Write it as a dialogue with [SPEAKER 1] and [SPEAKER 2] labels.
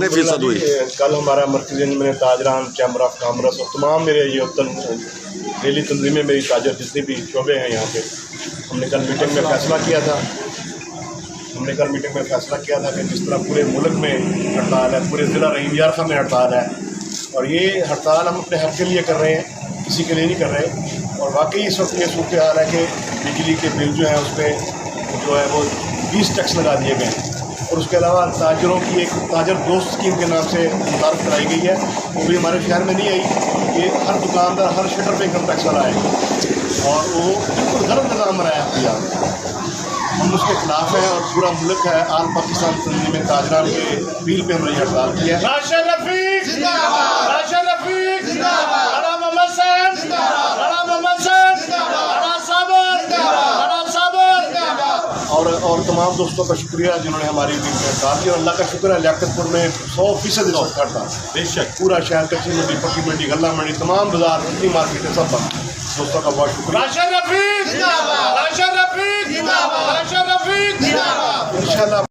[SPEAKER 1] कितने% हुई?
[SPEAKER 2] कल हमारा मरकज़ी अंजुमन ताजरान, चैम्बर ऑफ कॉमर्स और तमाम मेरे ये डेली तंजीमें, मेरी ताजर जितने भी शोबे हैं यहाँ पे, हमने कल मीटिंग में फ़ैसला किया था कि जिस तरह पूरे मुल्क में हड़ताल है, पूरे ज़िला रहीम यारखा में हड़ताल है, और ये हड़ताल हम अपने हक़ के लिए कर रहे हैं, किसी के लिए नहीं कर रहे। और वाकई इस वक्त ये सूरत हाल है कि बिजली के बिल जो है उस पर जो है वो 20 टैक्स लगा दिए गए हैं, और उसके अलावा ताजरों की एक ताजर दोस्त स्कीम के नाम से मुतारफ़ कराई गई है, वो भी हमारे शहर में नहीं आई। ये हर दुकानदार हर शटर पे इनकम टैक्स वाला है, और वो बिल्कुल गलत निज़ाम बनाया किया। हम उसके खिलाफ हैं और पूरा मुल्क है आल पाकिस्तान में ताजरान के अपील पे हमने हड़ताल की है। राशिद रफीक जिंदाबाद, राशिद रफीक जिंदाबाद, बड़ा मोहम्मद सैन जिंदाबाद, बड़ा मोहम्मद सैन जिंदाबाद, बड़ा साबर जिंदाबाद, बड़ा साबर जिंदाबाद। और तमाम दोस्तों का शुक्रिया जिन्होंने हमारी हड़ताल की, और अल्लाह का शुक्र है लियाकतपुर में 100% इकट्ठा था। बेशक पूरा शहर, कच्ची मंडी, पक्की मंडी, गल्ला मंडी, तमाम बाजार, इतनी मार्केटें सब बंद। दोस्तों का बहुत शुक्रिया। राशिद रफीक जिंदाबाद, राशिद रफीक जिंदाबाद, राशिद रफीक जिंदाबाद। इंशाल्लाह